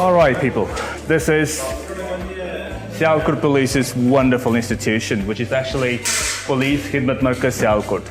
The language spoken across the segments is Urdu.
All right, people, this is Sialkot Police's wonderful institution, which is actually Police Khidmat Markaz Sialkot.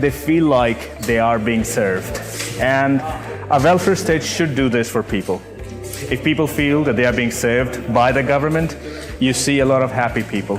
they feel like they are being served, and a welfare state should do this for people. If people feel that they are being served by the government, you see a lot of happy people.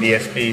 DSP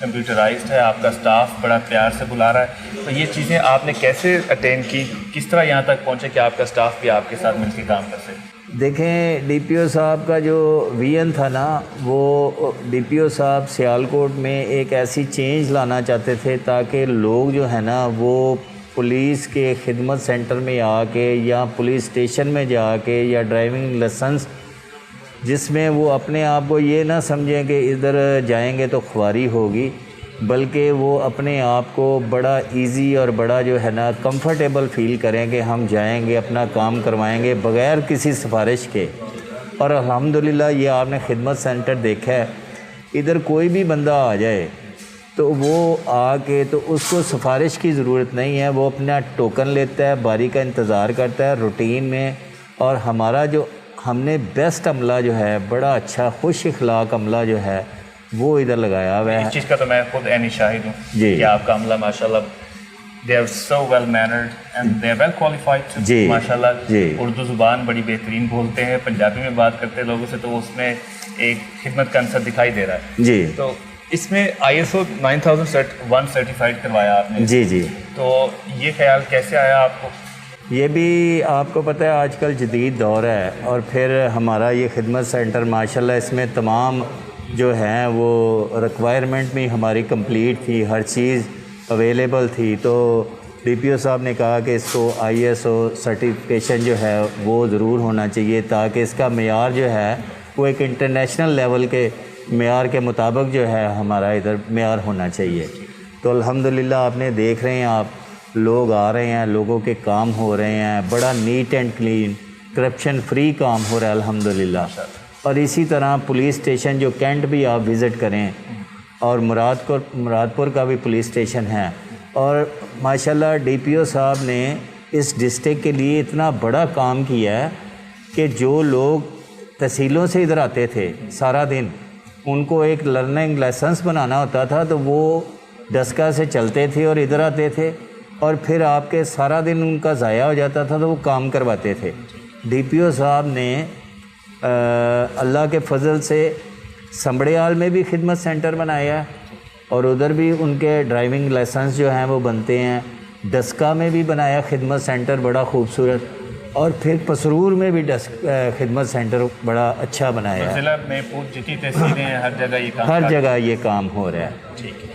computerised ہے, آپ کا اسٹاف بڑا پیار سے بلا رہا ہے. تو یہ چیزیں آپ نے کیسے اٹینڈ کی, کس طرح یہاں تک پہنچے کہ آپ کا اسٹاف بھی آپ کے ساتھ مل کے کام کر سکے؟ دیکھیں, ڈی پی او صاحب کا جو ویژن تھا نا, وہ ڈی پی او صاحب سیالکوٹ میں ایک ایسی چینج لانا چاہتے تھے تاکہ لوگ جو ہے نا وہ پولیس کے خدمت سینٹر میں آ کے یا پولیس اسٹیشن میں جا کے یا ڈرائیونگ لائسنس جس میں وہ اپنے آپ کو یہ نہ سمجھیں کہ ادھر جائیں گے تو خواری ہوگی, بلکہ وہ اپنے آپ کو بڑا ایزی اور بڑا جو ہے نا کمفرٹیبل فیل کریں کہ ہم جائیں گے اپنا کام کروائیں گے بغیر کسی سفارش کے. اور الحمدللہ یہ آپ نے خدمت سینٹر دیکھا ہے, ادھر کوئی بھی بندہ آ جائے تو وہ آ کے تو اس کو سفارش کی ضرورت نہیں ہے, وہ اپنا ٹوکن لیتا ہے, باری کا انتظار کرتا ہے روٹین میں. اور ہمارا جو ہم نے بیسٹ عملہ جو ہے, بڑا اچھا خوش اخلاق عملہ جو ہے وہ ادھر لگایا ہوا ہے. اس چیز کا تو میں خود عینی شاہد ہوں کہ آپ کا عملہ ماشاءاللہ they are so well mannered and they are well qualified too. ماشاءاللہ اردو زبان بڑی بہترین بولتے ہیں, پنجابی میں بات کرتے ہیں لوگوں سے تو اس میں ایک خدمت کا عنصر دکھائی دے رہا ہے. جی, تو اس میں ISO 9001 سرٹیفائڈ کروایا آپ نے. جی, تو یہ خیال کیسے آیا آپ کو؟ یہ بھی آپ کو پتہ ہے آج کل جدید دور ہے, اور پھر ہمارا یہ خدمت سینٹر ماشاءاللہ اس میں تمام جو ہیں وہ ریکوائرمنٹ میں ہماری کمپلیٹ تھی, ہر چیز اویلیبل تھی. تو ڈی پی او صاحب نے کہا کہ اس کو ISO سرٹیفکیشن جو ہے وہ ضرور ہونا چاہیے تاکہ اس کا معیار جو ہے وہ ایک انٹرنیشنل لیول کے معیار کے مطابق جو ہے ہمارا ادھر معیار ہونا چاہیے. تو الحمدللہ آپ نے دیکھ رہے ہیں, آپ لوگ آ رہے ہیں, لوگوں کے کام ہو رہے ہیں, بڑا neat and clean corruption free کام ہو رہا ہے الحمدللہ. اور اسی طرح پولیس اسٹیشن جو کینٹ بھی آپ وزٹ کریں, اور مراد پور کا بھی پولیس اسٹیشن ہے. اور ماشاءاللہ ڈی پی او صاحب نے اس ڈسٹرکٹ کے لیے اتنا بڑا کام کیا ہے کہ جو لوگ تحصیلوں سے ادھر آتے تھے سارا دن, ان کو ایک لرننگ لائسنس بنانا ہوتا تھا تو وہ ڈسکا سے چلتے تھے اور ادھر آتے تھے, اور پھر آپ کے سارا دن ان کا ضائع ہو جاتا تھا تو وہ کام کرواتے تھے. ڈی پی او صاحب نے اللہ کے فضل سے سمبڑیال میں بھی خدمت سینٹر بنایا ہے, اور ادھر بھی ان کے ڈرائیونگ لائسنس جو ہیں وہ بنتے ہیں. ڈسکا میں بھی بنایا خدمت سینٹر بڑا خوبصورت, اور پھر پسرور میں بھی خدمت سینٹر بڑا اچھا بنایا ہے. ضلع میں جتنی تحصیلیں ہیں ہر جگہ یہ کام ہو رہا ہے.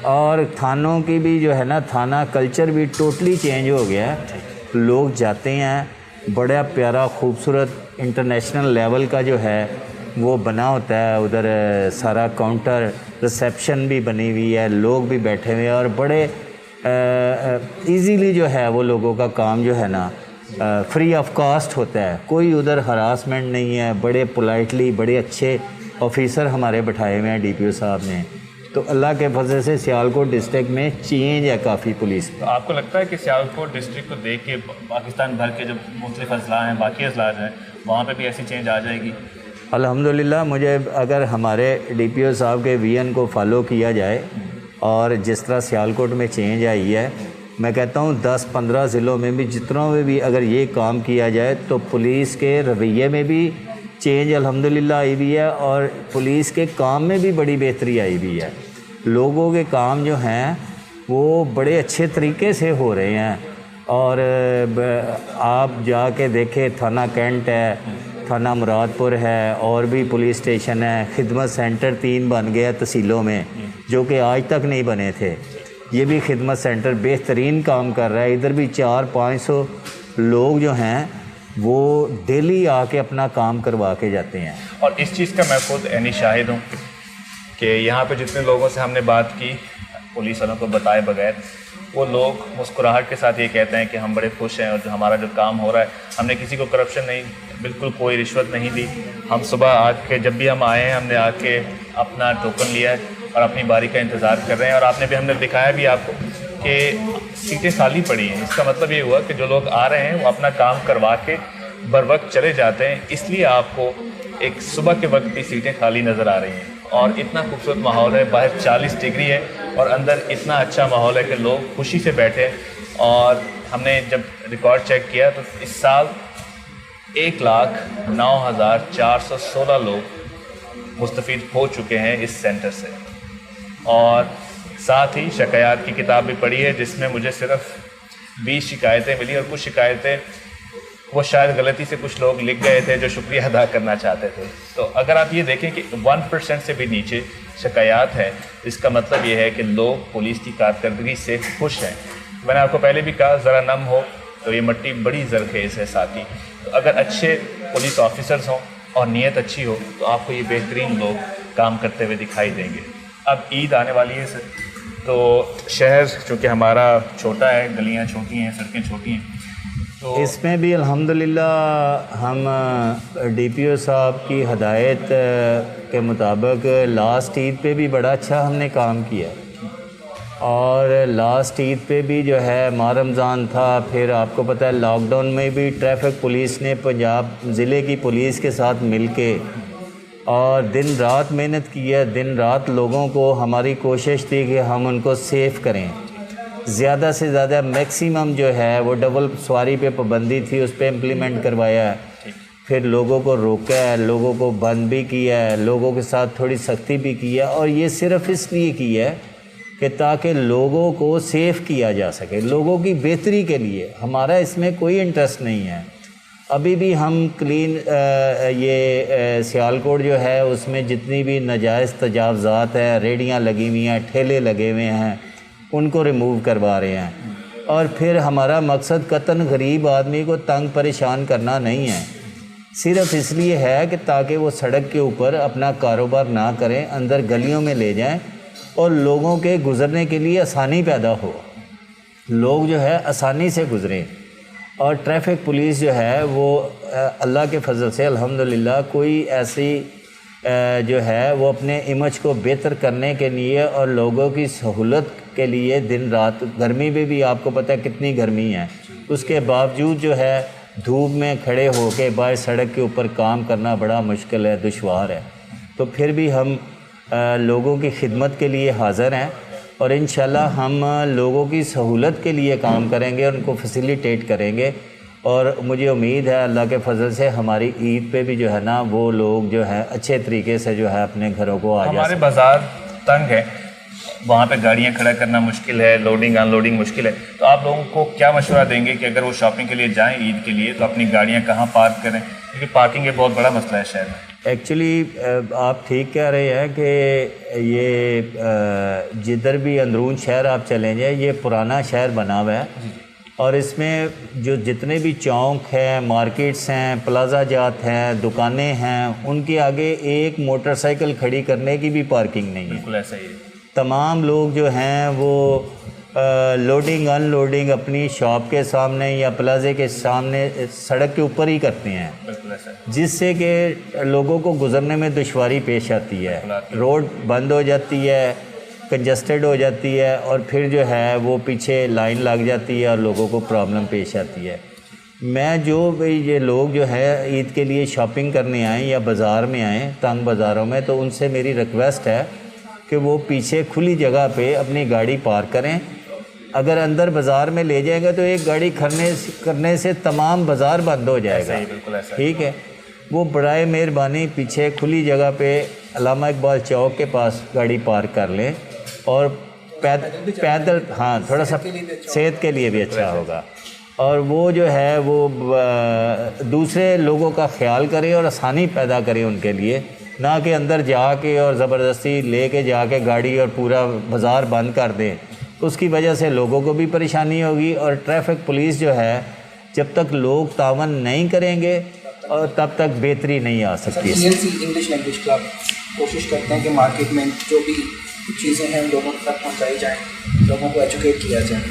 اور تھانوں کی بھی جو ہے نا, تھانہ کلچر بھی ٹوٹلی چینج ہو گیا ہے. لوگ جاتے ہیں, بڑا پیارا خوبصورت انٹرنیشنل لیول کا جو ہے وہ بنا ہوتا ہے ادھر. سارا کاؤنٹر ریسیپشن بھی بنی ہوئی ہے, لوگ بھی بیٹھے ہوئے ہیں, اور بڑے ایزیلی جو ہے وہ لوگوں کا کام جو ہے نا فری آف کاسٹ ہوتا ہے. کوئی ادھر ہراسمنٹ نہیں ہے, بڑے پولائٹلی بڑے اچھے آفیسر ہمارے بٹھائے ہوئے ہیں ڈی پی او صاحب نے. تو اللہ کے فضل سے سیالکوٹ ڈسٹرکٹ میں چینج ہے کافی پولیس. تو آپ کو لگتا ہے کہ سیالکوٹ ڈسٹرکٹ کو دیکھ کے پاکستان بھر کے جو مختلف اضلاع ہیں, باقی اضلاع ہیں, وہاں پہ بھی ایسی چینج آ جائے گی؟ الحمدللہ مجھے اگر ہمارے ڈی پی او صاحب کے ویژن کو فالو کیا جائے, اور جس طرح سیالکوٹ میں چینج آئی ہے, میں کہتا ہوں 10-15 ضلعوں میں بھی جتنوں میں بھی اگر یہ کام کیا جائے تو پولیس کے رویے میں بھی چینج الحمدللہ آئی بھی ہے, اور پولیس کے کام میں بھی بڑی بہتری آئی بھی ہے. لوگوں کے کام جو ہیں وہ بڑے اچھے طریقے سے ہو رہے ہیں. اور آپ جا کے دیکھیں, تھانہ کینٹ ہے, تھانہ مراد پور ہے, اور بھی پولیس اسٹیشن ہے, خدمت سینٹر 3 بن گیا تحصیلوں میں جو کہ آج تک نہیں بنے تھے. یہ بھی خدمت سینٹر بہترین کام کر رہا ہے. ادھر بھی 400-500 لوگ جو ہیں وہ ڈیلی آ کے اپنا کام کروا کے جاتے ہیں. اور اس چیز کا میں خود عینی شاہد ہوں کہ یہاں پہ جتنے لوگوں سے ہم نے بات کی پولیس والوں کو بتائے بغیر, وہ لوگ مسکراہٹ کے ساتھ یہ کہتے ہیں کہ ہم بڑے خوش ہیں, اور جو ہمارا جو کام ہو رہا ہے, ہم نے کسی کو کرپشن نہیں, بالکل کوئی رشوت نہیں دی. ہم صبح آ کے جب بھی ہم آئے ہیں ہم نے آ کے اپنا ٹوکن لیا ہے اور اپنی باری کا انتظار کر رہے ہیں. اور آپ نے بھی ہم نے دکھایا بھی آپ کو کہ سیٹیں خالی پڑی ہیں. اس کا مطلب یہ ہوا کہ جو لوگ آ رہے ہیں وہ اپنا کام کروا کے بر وقت چلے جاتے ہیں, اس لیے آپ کو ایک صبح کے وقت کی سیٹیں خالی نظر آ رہی ہیں. اور اتنا خوبصورت ماحول ہے, باہر 40 ڈگری ہے اور اندر اتنا اچھا ماحول ہے کہ لوگ خوشی سے بیٹھے. اور ہم نے جب ریکارڈ چیک کیا تو اس سال 1,09,416 لوگ مستفید ہو چکے ہیں اس سینٹر سے, اور ساتھ ہی شکایات کی کتاب بھی پڑھی ہے جس میں مجھے صرف 20 شکایتیں ملی اور کچھ شکایتیں وہ شاید غلطی سے کچھ لوگ لکھ گئے تھے جو شکریہ ادا کرنا چاہتے تھے. تو اگر آپ یہ دیکھیں کہ 1% سے بھی نیچے شکایات ہیں, اس کا مطلب یہ ہے کہ لوگ پولیس کی کارکردگی سے خوش ہیں. میں نے آپ کو پہلے بھی کہا ذرا نم ہو تو یہ مٹی بڑی زرخیز ہے ساتھی. تو اگر اچھے پولیس آفیسرز ہوں اور نیت اچھی ہو تو آپ کو یہ بہترین لوگ کام کرتے ہوئے دکھائی دیں گے. اب عید آنے والی ہے سر, تو شہر چونکہ ہمارا چھوٹا ہے, گلیاں چھوٹی ہیں, سڑکیں چھوٹی ہیں, تو اس میں بھی الحمدللہ ہم ڈی پی او صاحب کی ہدایت کے مطابق لاسٹ عید پہ بھی بڑا اچھا ہم نے کام کیا. اور لاسٹ عید پہ بھی جو ہے ماہ رمضان تھا, پھر آپ کو پتہ ہے لاک ڈاؤن میں بھی ٹریفک پولیس نے پنجاب ضلع کی پولیس کے ساتھ مل کے اور دن رات محنت کی ہے. دن رات لوگوں کو ہماری کوشش تھی کہ ہم ان کو سیف کریں. زیادہ سے زیادہ میکسیمم جو ہے وہ ڈبل سواری پہ پابندی تھی, اس پہ امپلیمنٹ کروایا ہے. پھر لوگوں کو روکا ہے, لوگوں کو بند بھی کیا ہے, لوگوں کے ساتھ تھوڑی سختی بھی کی ہے. اور یہ صرف اس لیے کی ہے کہ تاکہ لوگوں کو سیف کیا جا سکے, لوگوں کی بہتری کے لیے. ہمارا اس میں کوئی انٹرسٹ نہیں ہے. ابھی بھی ہم کلین یہ سیالکوٹ جو ہے اس میں جتنی بھی ناجائز تجاوزات ہیں, ریڑیاں لگی ہوئی ہیں, ٹھیلے لگے ہوئے ہیں, ان کو ریموو کروا رہے ہیں. اور پھر ہمارا مقصد قطعاً غریب آدمی کو تنگ پریشان کرنا نہیں ہے, صرف اس لیے ہے کہ تاکہ وہ سڑک کے اوپر اپنا کاروبار نہ کریں, اندر گلیوں میں لے جائیں اور لوگوں کے گزرنے کے لیے آسانی پیدا ہو, لوگ جو ہے آسانی سے گزریں. اور ٹریفک پولیس جو ہے وہ اللہ کے فضل سے الحمدللہ کوئی ایسی جو ہے وہ اپنے امیج کو بہتر کرنے کے لیے اور لوگوں کی سہولت کے لیے دن رات, گرمی میں بھی آپ کو پتہ ہے کتنی گرمی ہے, اس کے باوجود جو ہے دھوپ میں کھڑے ہو کے باہر سڑک کے اوپر کام کرنا بڑا مشکل ہے, دشوار ہے. تو پھر بھی ہم لوگوں کی خدمت کے لیے حاضر ہیں اور انشاءاللہ ہم لوگوں کی سہولت کے لیے کام کریں گے, ان کو فیسیلیٹیٹ کریں گے. اور مجھے امید ہے اللہ کے فضل سے ہماری عید پہ بھی جو ہے نا وہ لوگ جو ہے اچھے طریقے سے جو ہے اپنے گھروں کو آ جا سکیں. ہمارے بازار تنگ ہے, وہاں پہ گاڑیاں کھڑا کرنا مشکل ہے, لوڈنگ ان لوڈنگ مشکل ہے. تو آپ لوگوں کو کیا مشورہ دیں گے کہ اگر وہ شاپنگ کے لیے جائیں عید کے لیے تو اپنی گاڑیاں کہاں پارک کریں, کیونکہ پارکنگ ایک بہت بڑا مسئلہ ہے شہر میں. ایکچولی آپ ٹھیک کہہ رہے ہیں کہ یہ جدھر بھی اندرون شہر آپ چلیں جائیں یہ پرانا شہر بنا ہوا ہے, اور اس میں جو جتنے بھی چونک ہیں, مارکیٹس ہیں, پلازا جات ہیں, دکانیں ہیں, ان کے آگے ایک موٹر سائیکل کھڑی کرنے کی بھی پارکنگ نہیں ہے. بالکل ایسا ہی ہے. تمام لوگ جو ہیں وہ لوڈنگ ان لوڈنگ اپنی شاپ کے سامنے یا پلازے کے سامنے سڑک کے اوپر ہی کرتے ہیں, بالکل ایسا ہے. جس سے کہ لوگوں کو گزرنے میں دشواری پیش آتی ہے, روڈ بند ہو جاتی ہے, کنجسٹڈ ہو جاتی ہے, اور پھر جو ہے وہ پیچھے لائن لگ جاتی ہے اور لوگوں کو پرابلم پیش آتی ہے. میں جو بھی یہ لوگ جو ہے عید کے لیے شاپنگ کرنے آئیں یا بازار میں آئیں تنگ بازاروں میں, تو ان سے میری ریکویسٹ ہے کہ وہ پیچھے کھلی جگہ پہ اپنی گاڑی پارک کریں. اگر اندر بازار میں لے جائیں گے تو ایک گاڑی کرنے سے تمام بازار بند ہو جائے گا. ٹھیک ہے, وہ برائے مہربانی پیچھے کھلی جگہ پہ علامہ اقبال چوک کے پاس گاڑی پارک کر لیں, اور پیدل ہاں تھوڑا سا صحت کے لیے بھی اچھا ہوگا. اور وہ جو ہے وہ دوسرے لوگوں کا خیال کریں اور آسانی پیدا کریں ان کے لیے, نہ کہ اندر جا کے اور زبردستی لے کے جا کے گاڑی اور پورا بازار بند کر دیں. اس کی وجہ سے لوگوں کو بھی پریشانی ہوگی, اور ٹریفک پولیس جو ہے جب تک لوگ تعاون نہیں کریں گے اور تب تک بہتری نہیں آ سکتی. انگلش لینگویج کلب کوشش کرتے ہیں کہ مارکیٹ میں جو بھی چیزیں ہیں لوگوں تک پہنچائی جائیں, لوگوں کو ایجوکیٹ کیا جائے.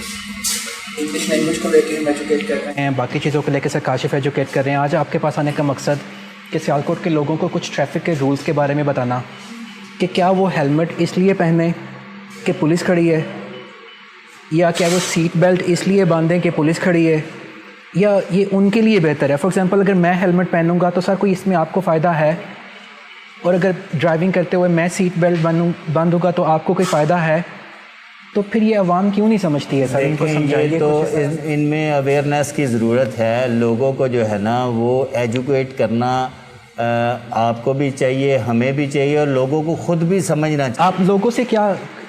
انگلش لینگویج کو لے کے ہم ایجوکیٹ کر رہے ہیں, باقی چیزوں کو لے کے سر کاشف ایجوکیٹ کر رہے ہیں. آج آپ کے پاس آنے کا مقصد کہ سیالکوٹ کے لوگوں کو کچھ ٹریفک کے رولز کے بارے میں بتانا, کہ کیا وہ ہیلمٹ اس لیے پہنیں کہ پولیس کھڑی ہے, یا کیا وہ سیٹ بیلٹ اس لیے باندھیں کہ پولیس کھڑی ہے, یا یہ ان کے لیے بہتر ہے. فار ایگزامپل اگر میں ہیلمٹ پہنوں گا تو سر کوئی اس میں آپ کو فائدہ ہے, اور اگر ڈرائیونگ کرتے ہوئے میں سیٹ بیلٹ باندھوں گا تو آپ کو کوئی فائدہ ہے. تو پھر یہ عوام کیوں نہیں سمجھتی ہے سر, ان کو سمجھائیے. تو ان میں اویئرنیس کی ضرورت ہے, لوگوں کو جو ہے نا وہ ایجوکیٹ کرنا آپ کو بھی چاہیے, ہمیں بھی چاہیے, اور لوگوں کو خود بھی سمجھنا چاہیے. آپ لوگوں سے کیا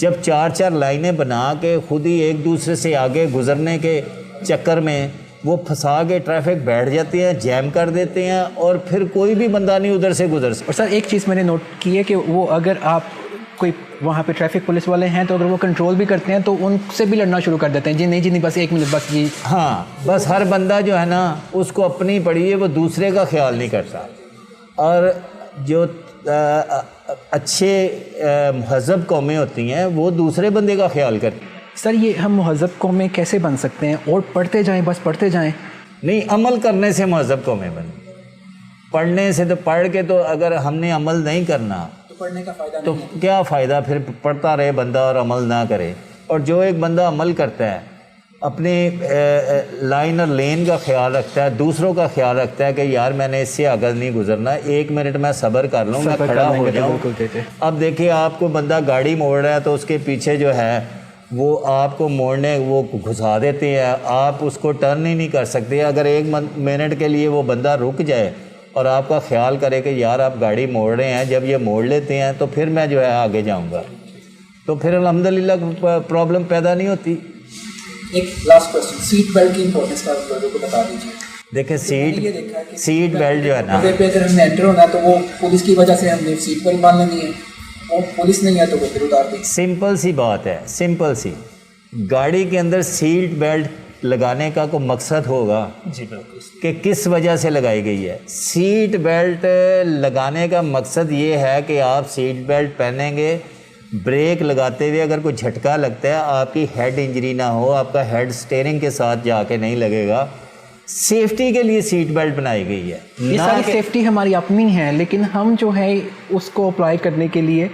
جب 4 لائنیں بنا کے خود ہی ایک دوسرے سے آگے گزرنے کے چکر میں وہ پھنسا کے ٹریفک بیٹھ جاتے ہیں, جیم کر دیتے ہیں, اور پھر کوئی بھی بندہ نہیں ادھر سے گزر سکتا. اور سر ایک چیز میں نے نوٹ کی ہے کہ وہ اگر آپ کوئی وہاں پہ ٹریفک پولیس والے ہیں تو اگر وہ کنٹرول بھی کرتے ہیں تو ان سے بھی لڑنا شروع کر دیتے ہیں, جی نہیں بس 1 منٹ بس جی. ہاں, بس ہر بندہ جو ہے نا اس کو اپنی پڑی ہے, وہ دوسرے کا خیال نہیں کرتا. اور جو اچھے مہذب قومیں ہوتی ہیں وہ دوسرے بندے کا خیال کرتی ہیں. سر یہ ہم مہذب قومیں کیسے بن سکتے ہیں؟ اور پڑھتے جائیں, بس پڑھتے جائیں. نہیں, عمل کرنے سے مہذب قومیں بنیں. پڑھنے سے تو پڑھ کے تو اگر ہم نے عمل نہیں کرنا تو پڑھنے کا فائدہ تو نہیں ہے. کیا فائدہ, پھر پڑھتا رہے بندہ اور عمل نہ کرے. اور جو ایک بندہ عمل کرتا ہے, اپنے لائن اور لین کا خیال رکھتا ہے, دوسروں کا خیال رکھتا ہے کہ یار میں نے اس سے آگے نہیں گزرنا, 1 منٹ میں صبر کر لوں, میں کھڑا ہو جاؤں. اب دیکھیے آپ کو بندہ گاڑی موڑ رہا ہے تو اس کے پیچھے جو ہے وہ آپ کو موڑنے وہ گھسا دیتے ہیں, آپ اس کو ٹرن ہی نہیں کر سکتے. اگر 1 منٹ کے لیے وہ بندہ رک جائے اور آپ کا خیال کرے کہ یار آپ گاڑی موڑ رہے ہیں, جب یہ موڑ لیتے ہیں تو پھر میں جو ہے آگے جاؤں گا, تو پھر الحمدللہ پرابلم پیدا نہیں ہوتی. ایک لاسٹ کوشچن, سیٹ بیلٹ کی امپورٹنس کا لوگوں کو بتا دیجیے. دیکھیں سیٹ بیلٹ جو ہے نا, پہ اگر ہم نے انٹر ہونا ہے تو وہ پولیس کی وجہ سے ہم نے سیٹ بیلٹ باندھ لینی ہے, وہ پولیس نہیں ہے تو وہ پھر اتار دیں. سمپل سی بات ہے, سمپل سی. گاڑی کے اندر سیٹ بیلٹ لگانے کا کوئی مقصد ہوگا جی بالکل کہ کس وجہ سے لگائی گئی ہے. سیٹ بیلٹ لگانے کا مقصد یہ ہے کہ آپ سیٹ بیلٹ پہنیں گے, بریک لگاتے ہوئے اگر کوئی جھٹکا لگتا ہے آپ کی ہیڈ انجری نہ ہو, آپ کا ہیڈ سٹیئرنگ کے ساتھ جا کے نہیں لگے گا. سیفٹی کے لیے سیٹ بیلٹ بنائی گئی ہے. یہ ساری سیفٹی ہماری اپنی ہے, لیکن ہم جو ہے اس کو اپلائی کرنے کے لیے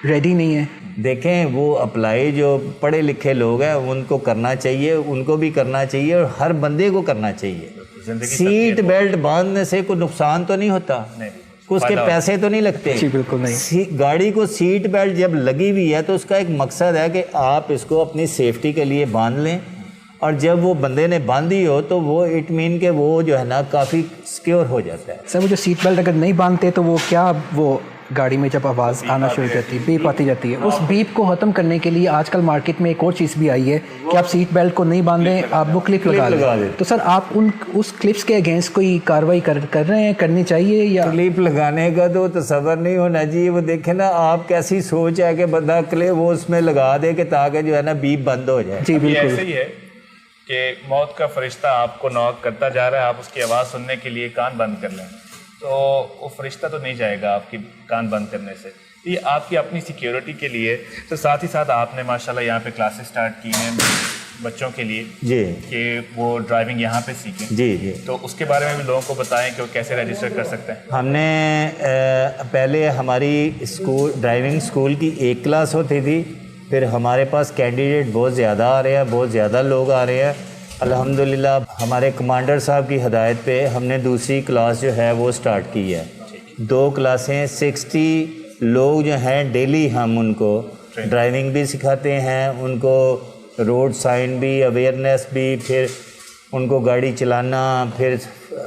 ریڈی نہیں ہیں. دیکھیں وہ اپلائی جو پڑھے لکھے لوگ ہیں ان کو کرنا چاہیے, ان کو بھی کرنا چاہیے, اور ہر بندے کو کرنا چاہیے. سیٹ بیلٹ باندھنے سے کوئی نقصان تو نہیں ہوتا, اس کے پیسے تو نہیں لگتے. جی بالکل نہیں. گاڑی کو سیٹ بیلٹ جب لگی ہوئی ہے تو اس کا ایک مقصد ہے کہ آپ اس کو اپنی سیفٹی کے لیے باندھ لیں, اور جب وہ بندے نے باندھی ہو تو وہ اٹ مین کہ وہ جو ہے نا کافی سیکیور ہو جاتا ہے. سر وہ جو سیٹ بیلٹ اگر نہیں باندھتے تو وہ کیا, وہ گاڑی میں جب آواز آنا شروع کرتی ہے, بیپ آتی جاتی ہے, اس بیپ کو ختم کرنے کے لیے آج کل مارکیٹ میں ایک اور چیز بھی آئی ہے کہ آپ سیٹ بیلٹ کو نہیں باندھیں, آپ وہ کلپ لگا دیں. تو سر آپ اس کلپس کے اگینسٹ کوئی کارروائی کر رہے ہیں, کرنی چاہیے یا؟ کلپ لگانے کا تو تصور نہیں ہونا چاہیے. وہ دیکھیں نا آپ کیسی سوچ ہے کہ بندہ کلپ وہ اس میں لگا دے کہ تاکہ جو ہے نا بیپ بند ہو جائے. جی بالکل ایسے ہی ہے کہ موت کا فرشتہ آپ کو نوک کرتا جا رہا ہے, آپ اس کی آواز سننے کے لیے کان بند کر لیں تو وہ فرشتہ تو نہیں جائے گا آپ کی کان بند کرنے سے. یہ آپ کی اپنی سیکیورٹی کے لیے. تو ساتھ ہی ساتھ آپ نے ماشاءاللہ یہاں پہ کلاسز سٹارٹ کی ہیں بچوں کے لیے جی کہ وہ ڈرائیونگ یہاں پہ سیکھیں. جی تو اس کے بارے میں بھی لوگوں کو بتائیں کہ وہ کیسے رجسٹر کر سکتے ہیں. ہم نے پہلے ہماری ڈرائیونگ اسکول کی 1 کلاس ہوتی تھی, پھر ہمارے پاس کینڈیڈیٹ بہت زیادہ آ رہے ہیں, بہت زیادہ لوگ آ رہے ہیں. الحمدللہ ہمارے کمانڈر صاحب کی ہدایت پہ ہم نے دوسری کلاس جو ہے وہ سٹارٹ کی ہے. 2 کلاسیں 60 لوگ جو ہیں ڈیلی ہم ان کو ڈرائیونگ بھی سکھاتے ہیں, ان کو روڈ سائن بھی, اویئرنیس بھی, پھر ان کو گاڑی چلانا, پھر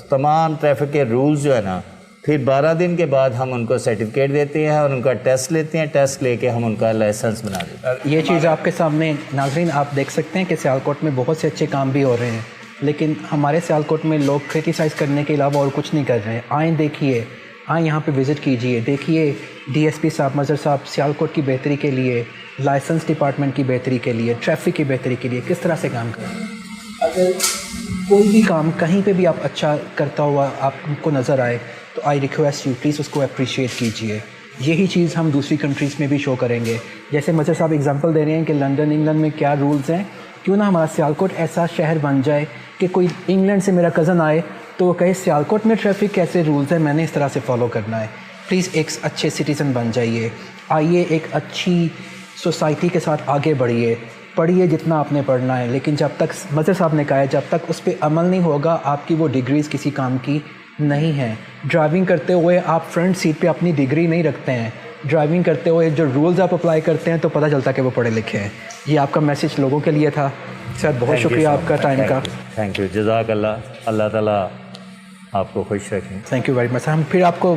تمام ٹریفک کے رولز جو ہے نا. پھر 12 دن کے بعد ہم ان کو سرٹیفکیٹ دیتے ہیں اور ان کا ٹیسٹ لیتے ہیں, ٹیسٹ لے کے ہم ان کا لائسنس بنا دیتے ہیں. یہ چیز آپ کے سامنے ناظرین آپ دیکھ سکتے ہیں کہ سیالکوٹ میں بہت سے اچھے کام بھی ہو رہے ہیں, لیکن ہمارے سیالکوٹ میں لوگ کرٹیسائز کرنے کے علاوہ اور کچھ نہیں کر رہے ہیں. آئیں دیکھیے, آئیں یہاں پہ وزٹ کیجئے, دیکھیے ڈی ایس پی صاحب مظہر صاحب سیالکوٹ کی بہتری کے لیے, لائسنس ڈپارٹمنٹ کی بہتری کے لیے, ٹریفک کی بہتری کے لیے کس طرح سے کام کر رہے ہیں. اگر کوئی بھی کام کہیں پہ بھی آپ اچھا کرتا ہوا آپ کو نظر آئے تو آئی ریکویسٹ یو پلیز اس کو اپریشیٹ کیجئے. یہی چیز ہم دوسری کنٹریز میں بھی شو کریں گے. جیسے مظہر صاحب اگزامپل دے رہے ہیں کہ لندن انگلینڈ میں کیا رولز ہیں, کیوں نہ ہمارا سیالکوٹ ایسا شہر بن جائے کہ کوئی انگلینڈ سے میرا کزن آئے تو وہ کہے سیالکوٹ میں ٹریفک کیسے رولز ہیں, میں نے اس طرح سے فالو کرنا ہے. پلیز ایک اچھے سٹیزن بن جائیے. آئیے ایک اچھی سوسائٹی کے ساتھ آگے بڑھیے. پڑھیے جتنا آپ نے پڑھنا ہے, لیکن جب تک مظہر صاحب نے کہا ہے جب تک اس پہ عمل نہیں ہوگا آپ کی وہ ڈگریز کسی کام کی نہیں ہیں. ڈرائیونگ کرتے ہوئے آپ فرنٹ سیٹ پہ اپنی ڈگری نہیں رکھتے ہیں. ڈرائیونگ کرتے ہوئے جو رولز آپ اپلائی کرتے ہیں تو پتہ چلتا کہ وہ پڑھے لکھے ہیں. یہ آپ کا میسیج لوگوں کے لیے تھا. سر بہت شکریہ آپ کا ٹائم کا. تھینک یو, جزاک اللہ. اللہ تعالیٰ آپ کو خوش رکھیں. Thank you very much. ہم پھر آپ کو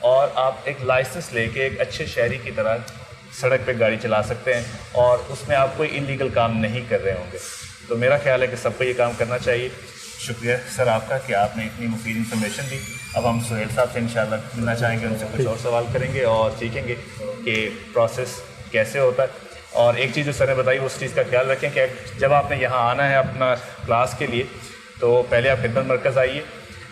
اور آپ ایک لائسنس لے کے ایک اچھے شہری کی طرح سڑک پہ گاڑی چلا سکتے ہیں اور اس میں آپ کوئی انلیگل کام نہیں کر رہے ہوں گے. تو میرا خیال ہے کہ سب کو یہ کام کرنا چاہیے. شکریہ سر آپ کا کہ آپ نے اتنی مفید انفارمیشن دی. اب ہم سہیل صاحب سے انشاءاللہ ملنا چاہیں گے, ان سے کچھ اور سوال کریں گے اور سیکھیں گے کہ پروسیس کیسے ہوتا ہے. اور ایک چیز جو سر نے بتائی اس چیز کا خیال رکھیں کہ جب آپ نے یہاں آنا ہے اپنا کلاس کے لیے تو پہلے آپ خدمت مرکز آئیے,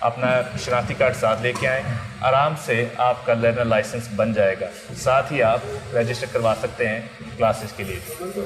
اپنا شناختی کارڈ ساتھ لے کے آئیں, آرام سے آپ کا لرنر لائسنس بن جائے گا, ساتھ ہی آپ رجسٹر کروا سکتے ہیں کلاسز کے لیے.